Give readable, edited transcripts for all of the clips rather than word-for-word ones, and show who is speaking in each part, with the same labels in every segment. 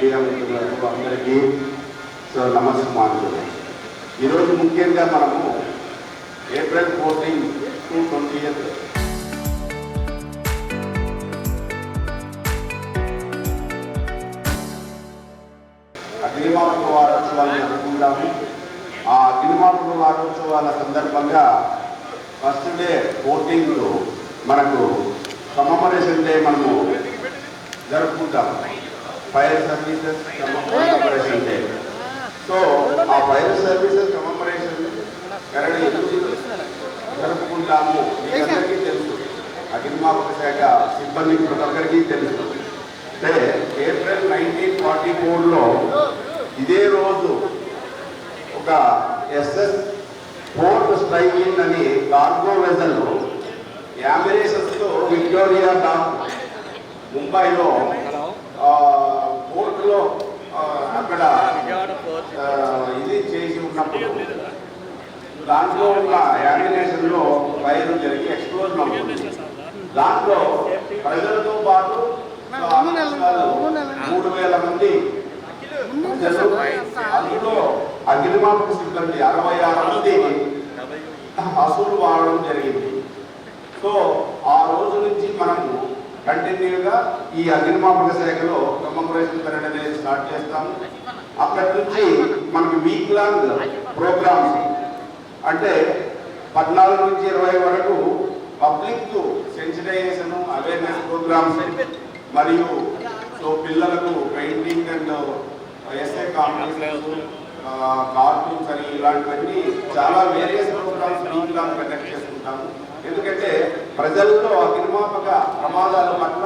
Speaker 1: Media మిత్రులకు అందరికీ నమస్కారం. ఈరోజు ముఖ్యంగా మనము ఏప్రిల్ 14 to 20th అగ్నిమాపక వారోత్సవాలు జరుపుకుంటాము. ఆ అగ్నిమాపక వారోత్సవాల సందర్భంగా ఫస్ట్ డే 14th మనకు కమమరేషన్ డే మనము జరుపుకుంటాం. Fire services commemoration day. So ఆ ఫైర్ సర్వీసెస్ కమమరేషన్ ఎందుకు జరుపుకుంటాము మీకు అందరికీ తెలుసు. అగ్నిమాపక శాఖ సిబ్బంది ప్రతి ఒక్కరికి తెలుసు. అంటే ఏప్రిల్ 1944లో ఇదే రోజు ఒక ఎస్ఎస్ పోర్ట్ స్ట్రైకింగ్ అని కార్గో వెజల్ యామినేషన్స్తో విక్టోరియా డాక్ ముంబైలో పోర్టులో అక్కడ ఇది చేసి ఉన్నప్పుడు దాంట్లో ఉన్న యామినేషన్లో ఫైర్ జరిగి ఎక్స్ప్లోజన్ అవుతుంది. దాంట్లో ప్రజలతో పాటు 3,000 మంది అందులో అగ్నిమాపక సిబ్బంది 66 మంది అసూలు వాడడం జరిగింది. సో ఆ రోజు నుంచి మనము కంటిన్యూగా ఈ అగ్నిమాపక శాఖలో కమమరేషన్ పీరియడ్ అనేది స్టార్ట్ చేస్తాము. అక్కడి నుంచి మనకి వీక్ లాంగ్ ప్రోగ్రామ్స్ అంటే 14 నుంచి 20 వరకు పబ్లిక్ సెన్సిటైజేషన్ అవేర్నెస్ ప్రోగ్రామ్స్ మరియు సో పిల్లలకు painting and essay competitions, cartoons అని ఇలాంటివన్నీ చాలా various programmes week long conduct చేసుకుంటాము. ఎందుకంటే ప్రజల్లో అగ్నిమాపక ప్రమాదాల పట్ల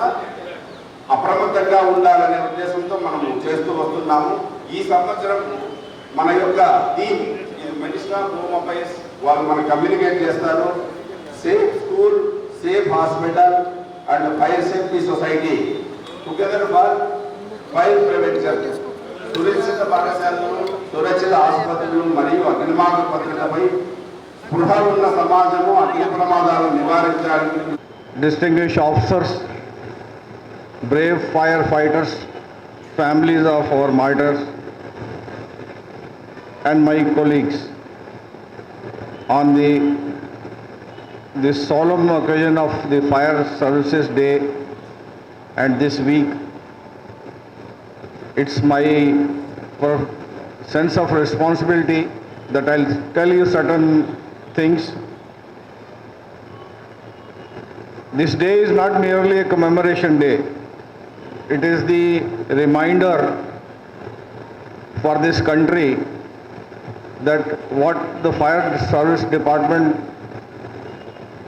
Speaker 1: అప్రమత్తంగా ఉండాలనే ఉద్దేశంతో మనము చేస్తూ వస్తున్నాము. ఈ సంవత్సరం మన యొక్క theme minister of home affairs వాళ్ళు మనకు కమ్యూనికేట్ చేస్తారు. Safe school, safe hospital and fire safety society together for fire prevention. సురక్షిత పాఠశాలలు, సురక్షిత ఆసుపత్రులు మరియు అగ్నిమాపక భద్రతపై స్పృహ ఉన్న సమాజము అగ్ని ప్రమాదాలను నివారించడానికి.
Speaker 2: Distinguished officers, brave firefighters, families of our martyrs, and my colleagues, on this solemn occasion of the Fire Services Day and this week, it's my sense of responsibility that I'll tell you certain things. This day is not merely a commemoration day. It is the reminder for this country that what the fire service department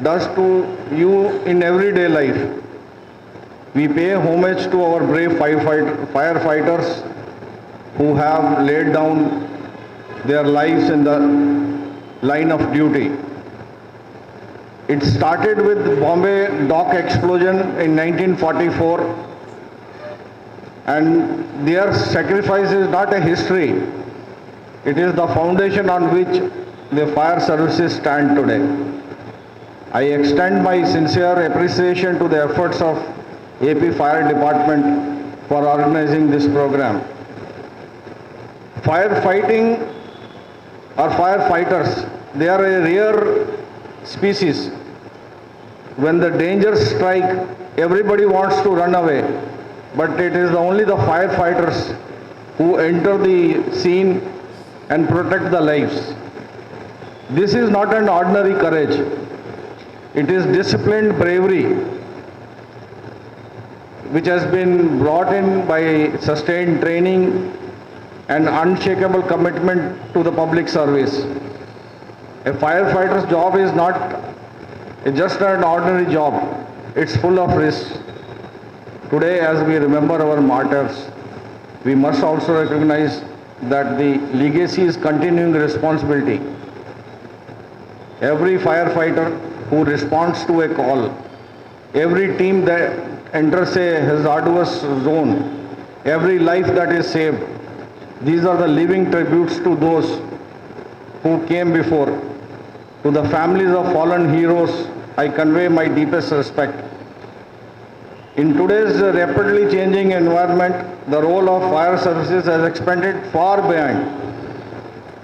Speaker 2: does to you in everyday life. We pay homage to our brave firefighters who have laid down their lives in the line of duty. It started with Bombay dock explosion in 1944, and their sacrifice is not a history. It is the foundation on which the fire services stand today. I extend my sincere appreciation to the efforts of AP Fire Department for organizing this program. Firefighting or firefighters, they are a rare species. When the dangers strike, everybody wants to run away, but it is only the firefighters who enter the scene and protect the lives. This is not an ordinary courage. It is disciplined bravery which has been brought in by sustained training and unshakable commitment to the public service. A firefighter's job is not just an ordinary job. It's full of risks. Today, as we remember our martyrs, we must also recognize that the legacy is continuing responsibility. Every firefighter who responds to a call, every team that enters a hazardous zone, every life that is saved, these are the living tributes to those who came before. To the families of fallen heroes, I convey my deepest respect. In today's rapidly changing environment, the role of fire services has expanded far beyond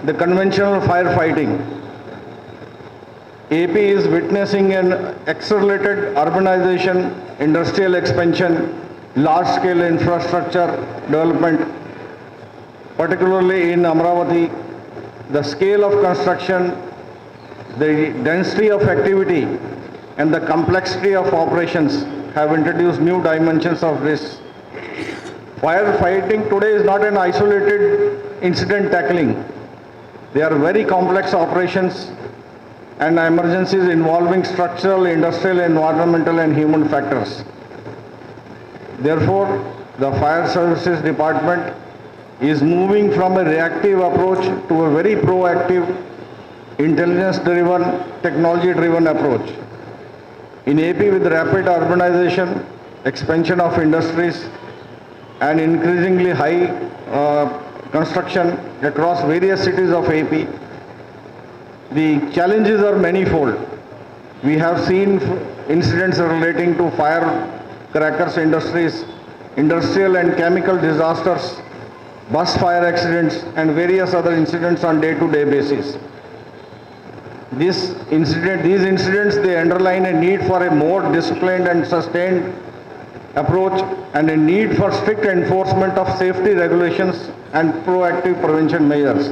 Speaker 2: the conventional firefighting. AP is witnessing an accelerated urbanization, industrial expansion, large-scale infrastructure development, particularly in Amravati. The scale of construction, the density of activity, and the complexity of operations have introduced new dimensions of risk. Firefighting today is not an isolated incident tackling. They are very complex operations and emergencies involving structural, industrial, environmental, and human factors. Therefore, the Fire Services Department is moving from a reactive approach to a very proactive, intelligence-driven, technology-driven approach. In AP, with rapid urbanization, expansion of industries, and increasingly high construction across various cities of AP, the challenges are manifold. We have seen incidents relating to firecrackers industries, industrial and chemical disasters, bus fire accidents, and various other incidents on day-to-day basis. These incidents, they underline a need for a more disciplined and sustained approach and a need for strict enforcement of safety regulations and proactive prevention measures.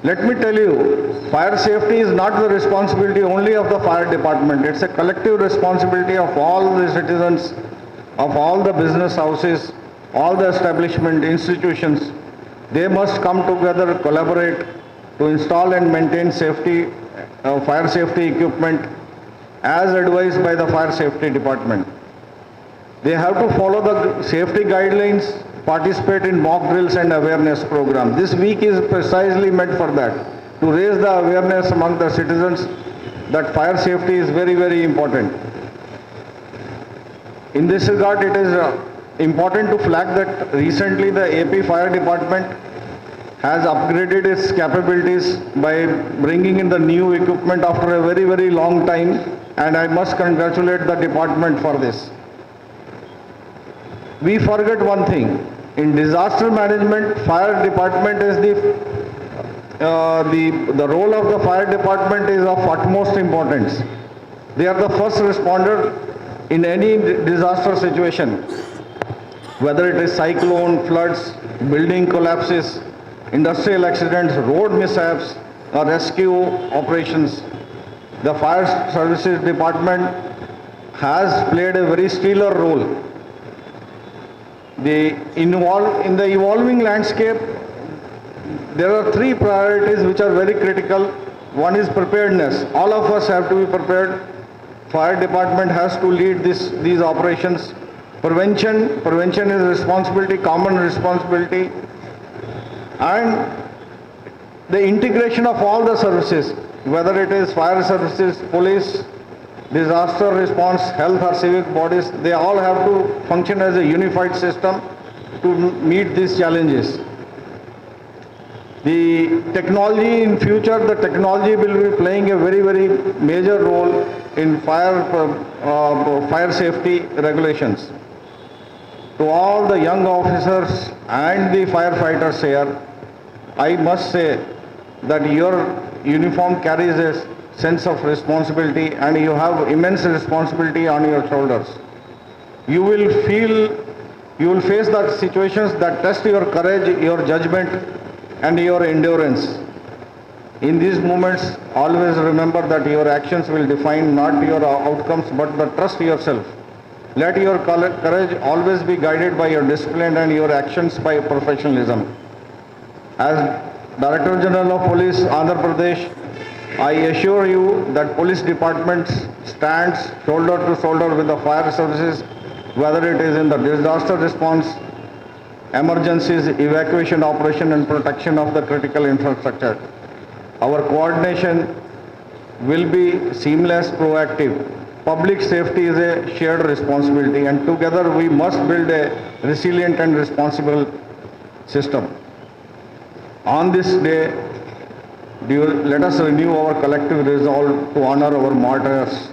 Speaker 2: Let me tell you, fire safety is not the responsibility only of the fire department. It's a collective responsibility of all the citizens, of all the business houses, all the establishment institutions. They must come together, collaborate to install and maintain fire safety equipment as advised by the fire safety department. They have to follow the safety guidelines, participate in mock drills and awareness program. This week is precisely meant for that, to raise the awareness among the citizens that fire safety is very, very important. In this regard, it is important to flag that recently the AP Fire Department has upgraded its capabilities by bringing in the new equipment after a very, very long time, and I must congratulate the department for this. We forget one thing. In disaster management, fire department is the role of the fire department is of utmost importance. They are the first responder in any disaster situation, whether it is cyclone, floods, building collapses, industrial accidents, road mishaps, or rescue operations. The Fire Services Department has played a very stellar role. In the evolving landscape, there are three priorities which are very critical. One is preparedness. All of us have to be prepared. Fire department has to lead these operations. Prevention is responsibility, common responsibility. And the integration of all the services, whether it is fire services, police, disaster response, health or civic bodies, they all have to function as a unified system to meet these challenges. The technology in future, the technology will be playing a very, very major role in fire safety regulations. To all the young officers and the firefighters here, I must say that your uniform carries a sense of responsibility and you have immense responsibility on your shoulders. You will face the situations that test your courage, your judgment and your endurance. In these moments, always remember that your actions will define not your outcomes but the trust yourself. Let your courage always be guided by your discipline and your actions by professionalism. As Director General of Police, Andhra Pradesh, I assure you that police department stands shoulder to shoulder with the fire services, whether it is in the disaster response, emergencies, evacuation operation and protection of the critical infrastructure. Our coordination will be seamless, proactive. Public safety is a shared responsibility and together we must build a resilient and responsible system. On this day, let us renew our collective resolve to honor our martyrs,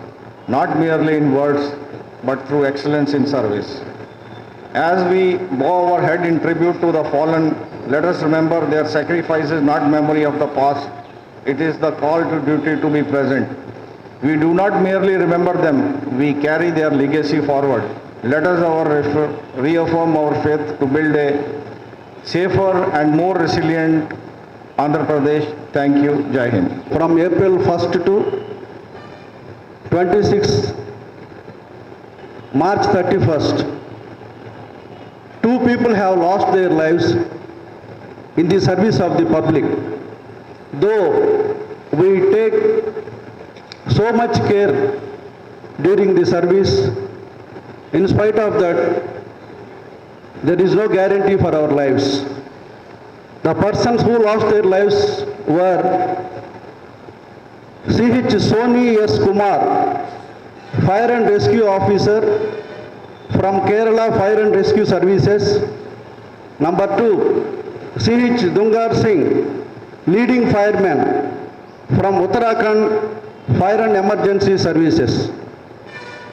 Speaker 2: not merely in words, but through excellence in service. As we bow our head in tribute to the fallen, let us remember their sacrifice is not memory of the past. It is the call to duty to be present. We do not merely remember them, we carry their legacy forward. Let us reaffirm our faith to build a safer and more resilient Andhra Pradesh. Thank you. Jai Hind.
Speaker 3: From April 1st to 26 March 31st, 2 people have lost their lives in the service of the public. Though we take so much care during the service, in spite of that, there is no guarantee for our lives. The persons who lost their lives were C.H. Soni S. Kumar, Fire and Rescue Officer from Kerala Fire and Rescue Services. Number 2, C.H. Dungar Singh, leading fireman from Uttarakhand Fire and Emergency Services.